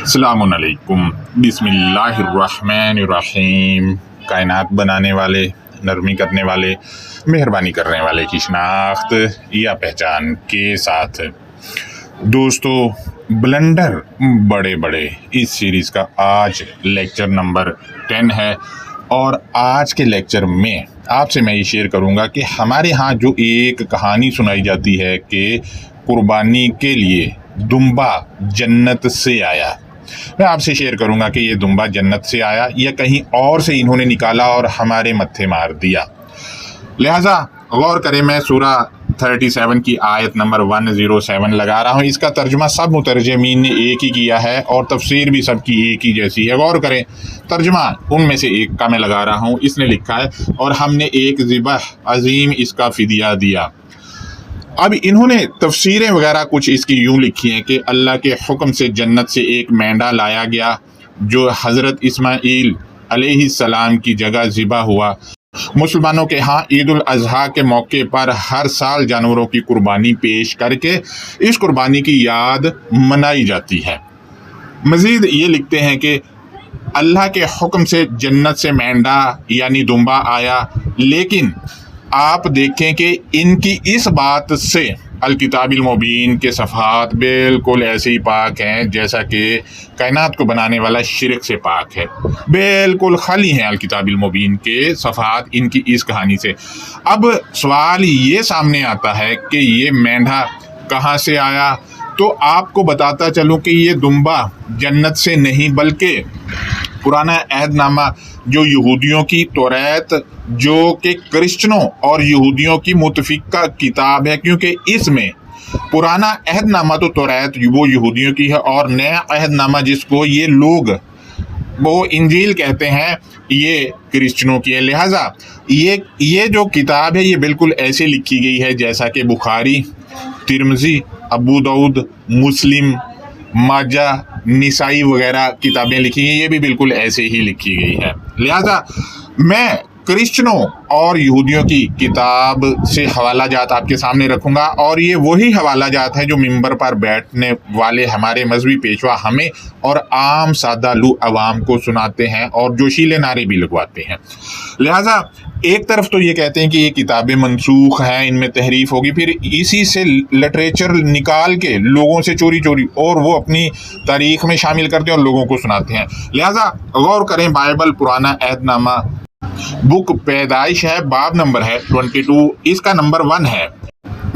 अस्सलामुअलैकुम बिस्मिल्लाहिर्रहमानिर्रहीम। कायनात बनाने वाले, नरमी करने वाले, मेहरबानी करने वाले की शनाख्त या पहचान के साथ दोस्तों, ब्लंडर बड़े बड़े इस सीरीज़ का आज लेक्चर नंबर 10 है। और आज के लेक्चर में आपसे मैं ये शेयर करूँगा कि हमारे यहाँ जो एक कहानी सुनाई जाती है कि कुर्बानी के लिए दुम्बा जन्नत से आया। मैं आपसे शेयर करूंगा कि ये दुम्बा जन्नत से आया या कहीं और से इन्होंने निकाला और हमारे मत्थे मार दिया। लिहाजा गौर करें, मैं सूरा 37 की आयत नंबर 107 लगा रहा हूँ। इसका तर्जुमा सब मुतरजमीन ने एक ही किया है और तफसीर भी सबकी एक ही जैसी है। गौर करें, तर्जुमा उनमें से एक का मैं लगा रहा हूँ। इसने लिखा है, और हमने एक ज़िबह अजीम इसका फिदिया दिया। अब इन्होंने तफसीरें वगैरह कुछ इसकी यूँ लिखी हैं कि अल्लाह के हुक्म से जन्नत से एक मेंढा लाया गया जो हज़रत इस्माईल अलैहिस्सलाम की जगह ज़िबा हुआ। मुसलमानों के यहाँ ईद उल अज़हा के मौके पर हर साल जानवरों की कुर्बानी पेश करके इस कुर्बानी की याद मनाई जाती है। मज़ीद ये लिखते हैं कि अल्लाह के हुक्म से जन्नत से मेंढा यानी दुम्बा आया, लेकिन आप देखें कि इनकी इस बात से अल किताबिल मुबीन के सफ़हात बिल्कुल ऐसे ही पाक हैं जैसा कि कायनात को बनाने वाला शिरक से पाक है। बिल्कुल खाली हैं अल किताबिल मुबीन के सफ़हात इनकी इस कहानी से। अब सवाल ये सामने आता है कि ये मेंढा कहाँ से आया। तो आपको बताता चलूँ कि ये दुम्बा जन्नत से नहीं बल्कि पुराना अहदनामा जो यहूदियों की तौरात, जो कि क्रिश्चनों और यहूदियों की मुतफिका किताब है, क्योंकि इसमें पुराना अहदनामा तो तौरात वो यहूदियों की है और नया अहदनामा जिसको ये लोग वो इंजील कहते हैं ये क्रिश्चनों की है। लिहाजा ये जो किताब है ये बिल्कुल ऐसे लिखी गई है जैसा कि बुखारी, तिरमिज़ी, अबू दाऊद, मुस्लिम, माजा, निसाई वगैरह किताबें लिखी हैं, ये भी बिल्कुल ऐसे ही लिखी गई है। लिहाजा मैं क्रिश्चनों और यहूदियों की किताब से हवाला जात आपके सामने रखूंगा और ये वही हवाला जात है जो मिंबर पर बैठने वाले हमारे मजहबी पेशवा हमें और आम सादा लू अवाम को सुनाते हैं और जोशीले नारे भी लगवाते हैं। लिहाजा एक तरफ तो ये कहते हैं कि ये किताबें मनसूख हैं, इनमें तहरीफ होगी, फिर इसी से लिटरेचर निकाल के लोगों से चोरी चोरी और वो अपनी तारीख में शामिल करते हैं और लोगों को सुनाते हैं। लिहाजा गौर करें, बाइबल पुराना अहदनामा बुक पैदाइश है, बाब नंबर है 22, इसका नंबर 1 है।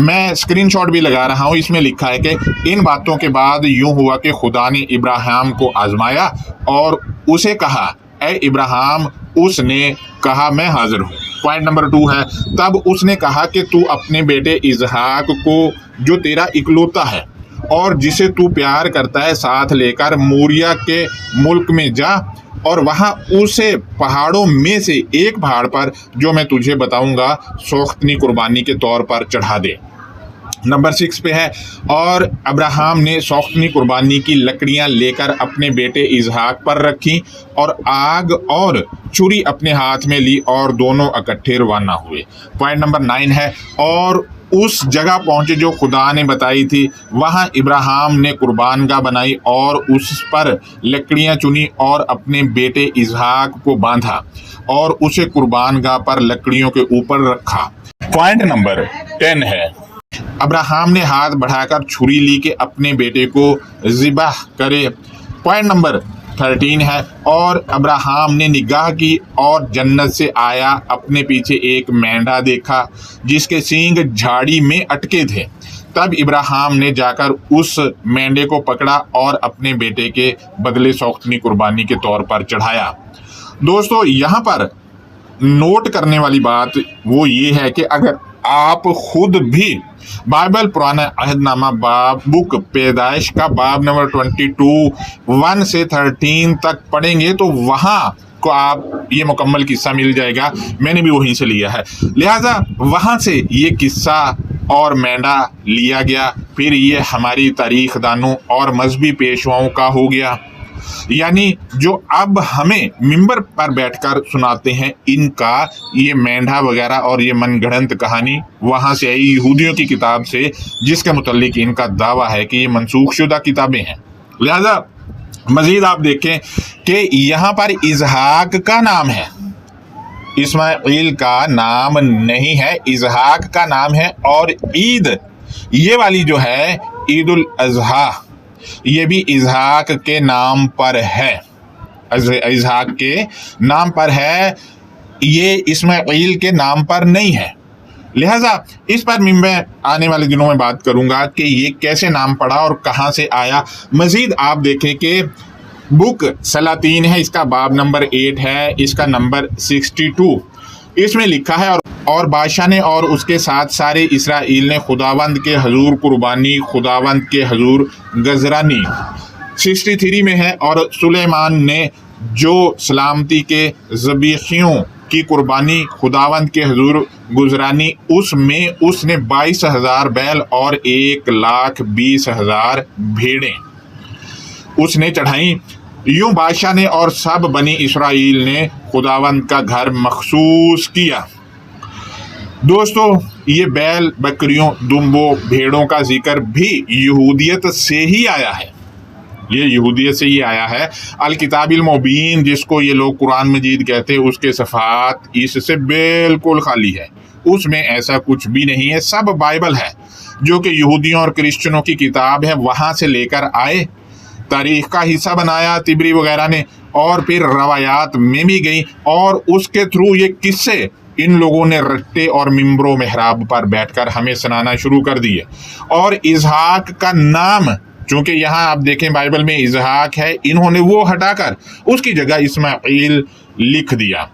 मैं स्क्रीनशॉट भी लगा रहा हूँ। इसमें लिखा है कि इन बातों के बाद यूं हुआ कि खुदा ने इब्राहिम को आजमाया और उसे कहा, ए इब्राहिम। उसने कहा, मैं हाजिर हूँ। पॉइंट नंबर 2 है, तब उसने कहा कि तू अपने बेटे इसहाक को जो तेरा इकलौता है और जिसे तू प्यार करता है साथ लेकर मोरिया के मुल्क में जा और वहाँ उसे पहाड़ों में से एक पहाड़ पर जो मैं तुझे बताऊंगा सौख्तनी कुर्बानी के तौर पर चढ़ा दे। नंबर 6 पे है, और अब्राहम ने सौख्तनी कुर्बानी की लकड़ियां लेकर अपने बेटे इसहाक पर रखी और आग और छुरी अपने हाथ में ली और दोनों इकट्ठे रवाना हुए। पॉइंट नंबर 9 है, और उस जगह पहुंचे जो खुदा ने बताई थी, वहां इब्राहिम ने कुर्बानगाह बनाई और उस पर लकड़ियां चुनी और अपने बेटे इसहाक को बांधा और उसे कुर्बानगाह पर लकड़ियों के ऊपर रखा। पॉइंट नंबर 10 है, अब्राहम ने हाथ बढ़ाकर छुरी ली कि अपने बेटे को ज़िबाह करे। पॉइंट नंबर 13 है, और अब्राहम ने निगाह की और जन्नत से आया अपने पीछे एक मेंढा देखा जिसके सींग झाड़ी में अटके थे। तब इब्राहिम ने जाकर उस मेंढे को पकड़ा और अपने बेटे के बदले सौख्तनी कुर्बानी के तौर पर चढ़ाया। दोस्तों, यहाँ पर नोट करने वाली बात वो ये है कि अगर आप खुद भी बाइबल पुराना अहदनामा बाब बुक पैदाइश का बाब नंबर 22 1 से 13 तक पढ़ेंगे तो वहाँ को आप ये मुकम्मल किस्सा मिल जाएगा। मैंने भी वहीं से लिया है। लिहाजा वहाँ से ये किस्सा और मेंढा लिया गया, फिर ये हमारी तारीख दानों और मजहबी पेशवाओं का हो गया। यानी जो अब हमें मिंबर पर बैठकर सुनाते हैं, इनका ये मेंढा वगैरह और ये मनगढ़ंत कहानी वहाँ से आई, यहूदियों की किताब से, जिसके मुतालिक इनका दावा है कि ये मनसूख शुदा किताबें हैं। लिहाजा मजीद आप देखें कि यहाँ पर इजहाक का नाम है, इस्माइल का नाम नहीं है, इजहाक का नाम है। और ईद ये वाली जो है ईद उल अजहा, ये भी इजहाक के नाम पर है, इजहाक के नाम पर है, ये इस्माइल के नाम पर नहीं है। लिहाजा इस पर मैं आने वाले दिनों में बात करूंगा कि ये कैसे नाम पड़ा और कहाँ से आया। मजीद आप देखें कि बुक सलातीन है, इसका बाब नंबर 8 है, इसका नंबर 62, इसमें लिखा है और बादशाह ने और उसके साथ सारे इसराइल ने खुदावंद के हजूर कुर्बानी, खुदावंद के हजूर गजरानी 63 में है। और सुलेमान ने जो सलामती के ज़बीहियों की कुर्बानी खुदावंद के हजूर गुजरानी, उसमें उसने 22,000 बैल और 1,20,000 भेड़ें उसने चढ़ाई। यूं बादशाह ने और सब बनी इसराइल ने खुदावंद का घर मखसूस किया। दोस्तों, ये बैल, बकरियों, दुम्बों, भेड़ों का जिक्र भी यहूदियत से ही आया है, ये यहूदियत से ही आया है। अल किताबिल मुबीन जिसको ये लोग कुरान मजीद कहते हैं, उसके सफ़ात इससे बिल्कुल खाली है, उसमें ऐसा कुछ भी नहीं है। सब बाइबल है जो कि यहूदियों और क्रिश्चियनों की किताब है, वहाँ से लेकर आए, तारीख का हिस्सा बनाया तिबरी वगैरह ने, और फिर रवायात में भी गई, और उसके थ्रू ये किस्से इन लोगों ने रट्टे और मिंबरों मेहराब पर बैठकर हमें सुनाना शुरू कर दिए। और इजहाक का नाम, चूंकि यहाँ आप देखें बाइबल में इजहाक है, इन्होंने वो हटाकर उसकी जगह इस्माइल लिख दिया।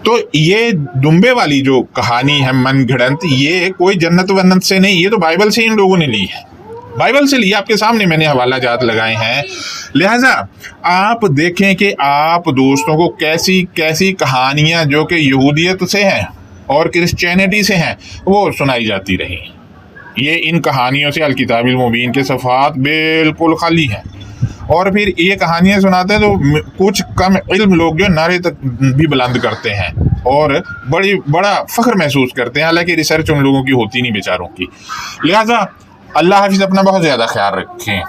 तो ये दुम्बे वाली जो कहानी है मनगढ़ंत, ये कोई जन्नत वन्नत से नहीं, ये तो बाइबल से इन लोगों ने ली है, बाइबल से लिया। आपके सामने मैंने हवाला जात लगाए हैं। लिहाजा आप देखें कि आप दोस्तों को कैसी कैसी कहानियां जो कि यहूदियत से हैं और क्रिश्चियनिटी से हैं वो सुनाई जाती रही। ये इन कहानियों से अल किताबिल मुबीन के सफ़ात बिल्कुल खाली हैं। और फिर ये कहानियाँ सुनाते हैं तो कुछ कम इल्म लोग जो नारे तक भी बुलंद करते हैं और बड़ा फ़ख्र महसूस करते हैं, हालांकि रिसर्च उन लोगों की होती नहीं बेचारों की। लिहाजा अल्लाह हाफिज़, अपना बहुत ज़्यादा ख्याल रखें।